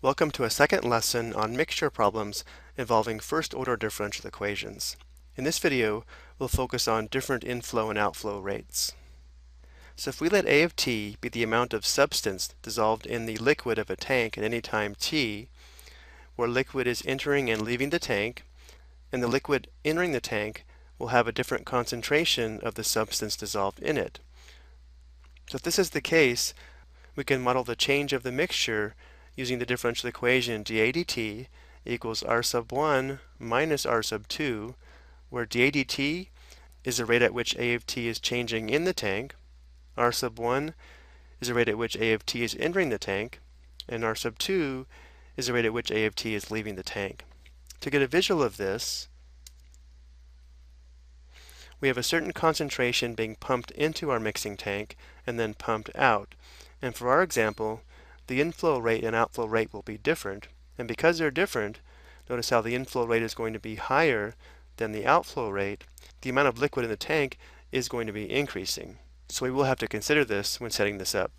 Welcome to a second lesson on mixture problems involving first-order differential equations. In this video, we'll focus on different inflow and outflow rates. So if we let A of t be the amount of substance dissolved in the liquid of a tank at any time t, where liquid is entering and leaving the tank, and the liquid entering the tank will have a different concentration of the substance dissolved in it. So if this is the case, we can model the change of the mixture using the differential equation dA dt equals r sub 1 minus r sub 2, where dA dt is the rate at which A of t is changing in the tank, r sub 1 is the rate at which A of t is entering the tank, and r sub 2 is the rate at which A of t is leaving the tank. To get a visual of this, we have a certain concentration being pumped into our mixing tank and then pumped out. And for our example, the inflow rate and outflow rate will be different. And because they're different, notice how the inflow rate is going to be higher than the outflow rate. The amount of liquid in the tank is going to be increasing. So we will have to consider this when setting this up.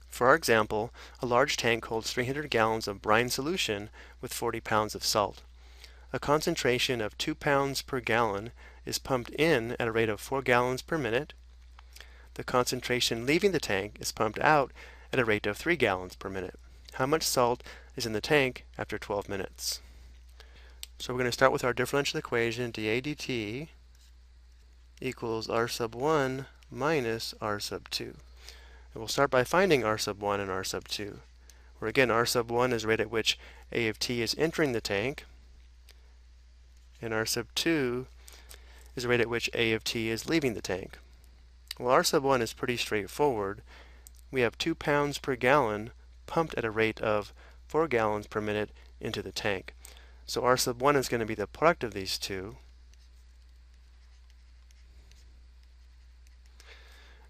For our example, a large tank holds 300 gallons of brine solution with 40 pounds of salt. A concentration of 2 pounds per gallon is pumped in at a rate of 4 gallons per minute. The concentration leaving the tank is pumped out at a rate of 3 gallons per minute. How much salt is in the tank after 12 minutes? So we're going to start with our differential equation dA dt equals r sub 1 minus r sub 2. And we'll start by finding r sub 1 and r sub 2, where again r sub 1 is the rate at which A of t is entering the tank, and r sub 2 is the rate at which A of t is leaving the tank. Well, r sub 1 is pretty straightforward. We have 2 pounds per gallon pumped at a rate of 4 gallons per minute into the tank. So r sub 1 is going to be the product of these two.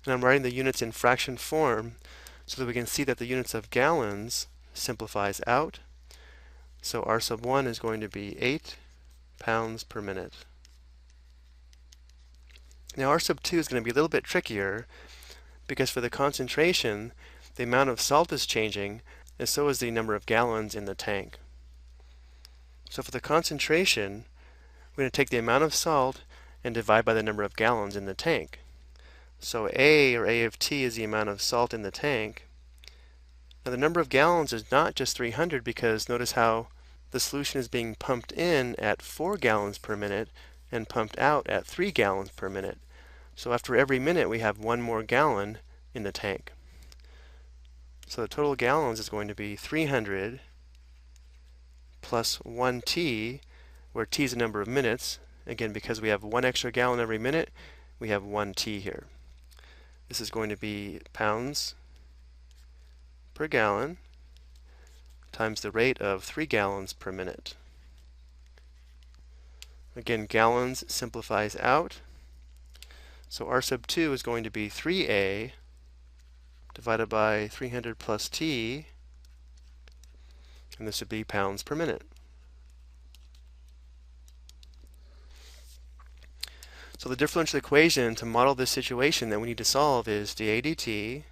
And I'm writing the units in fraction form so that we can see that the units of gallons simplifies out. So r sub 1 is going to be 8 pounds per minute. Now r sub 2 is going to be a little bit trickier because for the concentration, the amount of salt is changing, and so is the number of gallons in the tank. So for the concentration, we're going to take the amount of salt and divide by the number of gallons in the tank. So A, or A of t, is the amount of salt in the tank. Now the number of gallons is not just 300 because notice how the solution is being pumped in at 4 gallons per minute and pumped out at 3 gallons per minute. So after every minute we have 1 more gallon in the tank. So the total gallons is going to be 300 plus 1t, where t is the number of minutes. Again, because we have 1 extra gallon every minute, we have 1t here. This is going to be pounds per gallon times the rate of 3 gallons per minute. Again, gallons simplifies out. So r sub 2 is going to be 3a divided by 300 plus t, and this would be pounds per minute. So the differential equation to model this situation that we need to solve is dA dt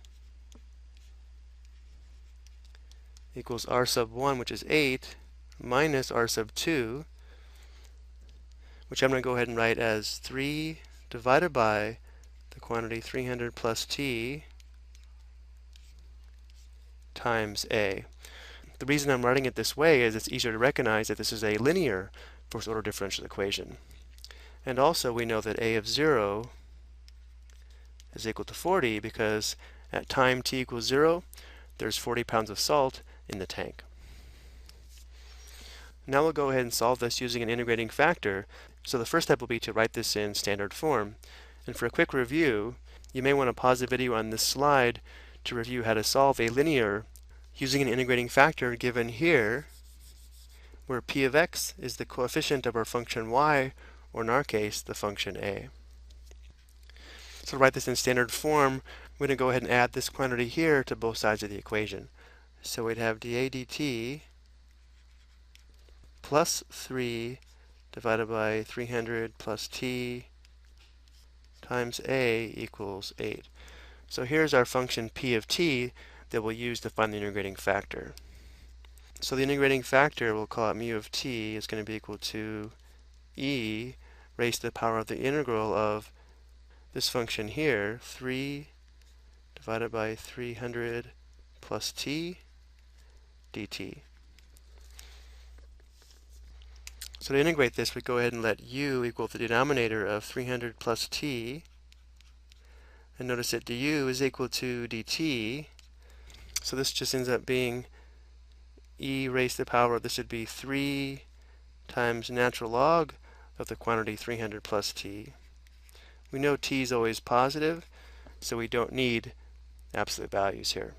equals r sub 1, which is 8, minus r sub 2, which I'm going to go ahead and write as 3 divided by the quantity 300 plus t times A. The reason I'm writing it this way is it's easier to recognize that this is a linear first-order differential equation. And also we know that A of 0 is equal to 40 because at time t equals 0, there's 40 pounds of salt in the tank. Now we'll go ahead and solve this using an integrating factor. So the first step will be to write this in standard form. And for a quick review, you may want to pause the video on this slide to review how to solve a linear using an integrating factor given here, where p of x is the coefficient of our function y, or in our case, the function a. So to write this in standard form, we're going to go ahead and add this quantity here to both sides of the equation. So we'd have dA dt plus 3 divided by 300 plus t times a equals 8. So here's our function p of t that we'll use to find the integrating factor. So the integrating factor, we'll call it mu of t, is going to be equal to e raised to the power of the integral of this function here, 3 divided by 300 plus t dt. So to integrate this, we go ahead and let u equal the denominator of 300 plus t, and notice that du is equal to dt, so this just ends up being e raised to the power, this would be 3 times natural log of the quantity 300 plus t. We know t is always positive, so we don't need absolute values here.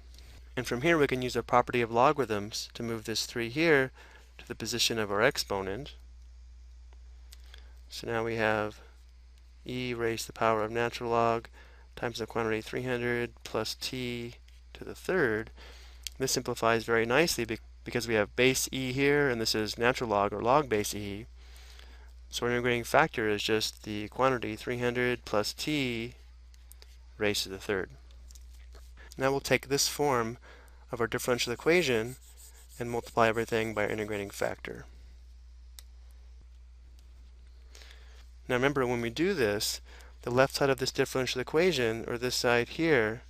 And from here we can use the property of logarithms to move this 3 here to the position of our exponent. So now we have e raised to the power of natural log times the quantity 300 plus t to the third. This simplifies very nicely because we have base e here, and this is natural log or log base e. So our integrating factor is just the quantity 300 plus t raised to the third. Now we'll take this form of our differential equation and multiply everything by our integrating factor. Now remember, when we do this, the left side of this differential equation, or this side here,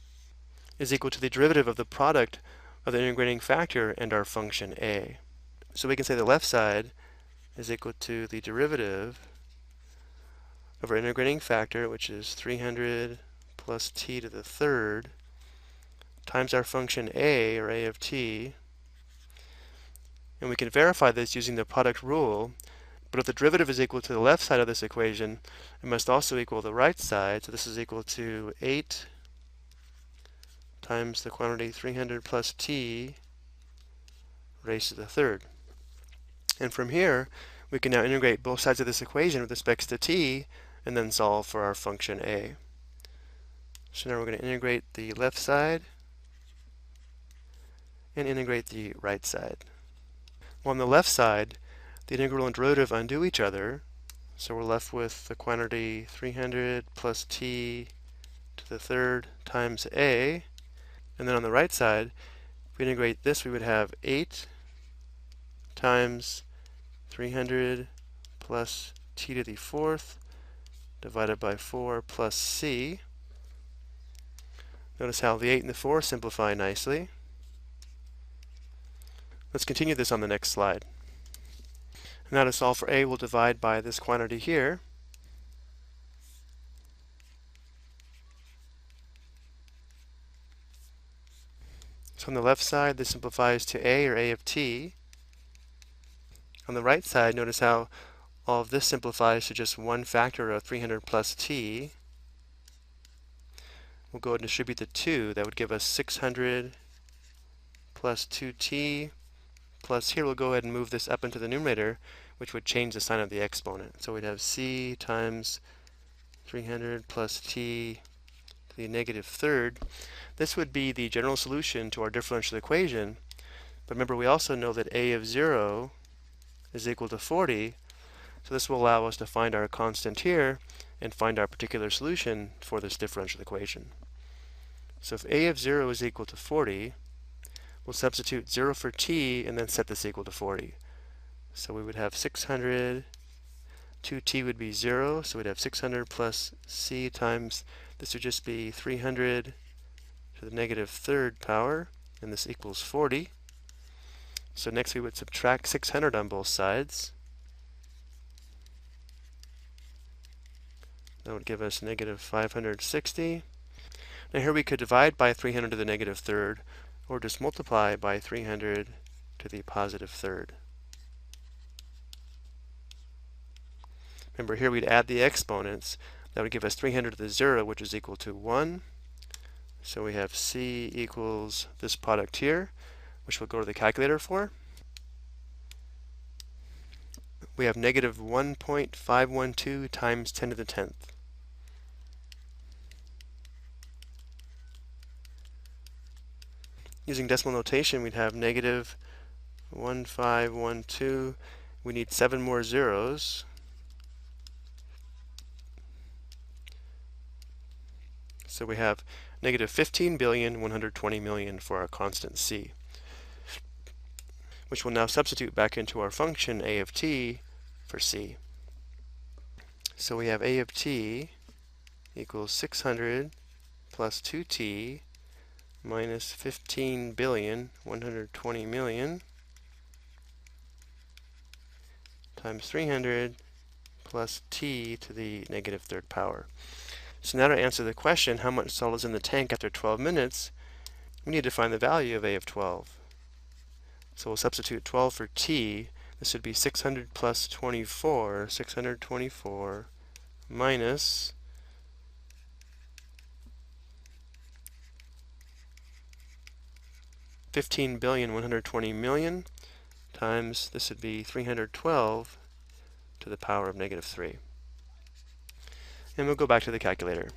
is equal to the derivative of the product of the integrating factor and our function a. So we can say the left side is equal to the derivative of our integrating factor, which is 300 plus t to the third, times our function a, or a of t. And we can verify this using the product rule, but if the derivative is equal to the left side of this equation, it must also equal the right side. So this is equal to 8 times the quantity 300 plus t raised to the third. And from here, we can now integrate both sides of this equation with respect to t, and then solve for our function a. So now we're going to integrate the left side and integrate the right side. Well, on the left side, the integral and derivative undo each other, so we're left with the quantity 300 plus t to the third times a. And then on the right side, if we integrate this, we would have 8 times 300 plus t to the fourth divided by 4 plus c. Notice how the 8 and the 4 simplify nicely. Let's continue this on the next slide. Now to solve for a, we'll divide by this quantity here. So on the left side, this simplifies to a, or a of t. On the right side, notice how all of this simplifies to just one factor of 300 plus t. We'll go ahead and distribute the 2. That would give us 600 plus 2t, plus here we'll go ahead and move this up into the numerator, which would change the sign of the exponent. So we'd have c times 300 plus t to the negative third. This would be the general solution to our differential equation. But remember, we also know that a of 0 is equal to 40. So this will allow us to find our constant here and find our particular solution for this differential equation. So if a of 0 is equal to 40, we'll substitute 0 for t and then set this equal to 40. So we would have 600, 2t would be 0, so we'd have 600 plus c times, this would just be 300 to the negative third power, and this equals 40. So next we would subtract 600 on both sides. That would give us negative 560. Now here we could divide by 300 to the negative third, or just multiply by 300 to the positive third. Remember, here we'd add the exponents. That would give us 300 to the 0, which is equal to 1. So we have c equals this product here, which we'll go to the calculator for. We have negative 1.512 times 10 to the 10th. Using decimal notation, we'd have negative 1512. We need 7 more zeros. So we have negative 15,120,000,000 for our constant c. which will now substitute back into our function a of t for c. So we have a of t equals 600 plus 2t minus 15,120,000,000 times 300 plus t to the negative third power. So now to answer the question, how much salt is in the tank after 12 minutes, we need to find the value of a of 12. So we'll substitute 12 for t. This would be 600 plus 24, 624 minus 15,120,000,000 times, this would be 312 to the power of negative 3. And we'll go back to the calculator.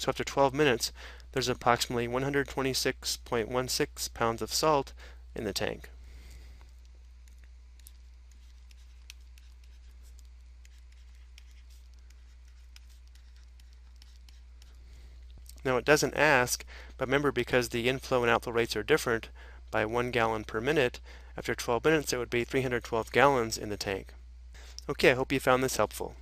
So after 12 minutes, there's approximately 126.16 pounds of salt in the tank. Now it doesn't ask, but remember, because the inflow and outflow rates are different by 1 gallon per minute, after 12 minutes it would be 312 gallons in the tank. Okay, I hope you found this helpful.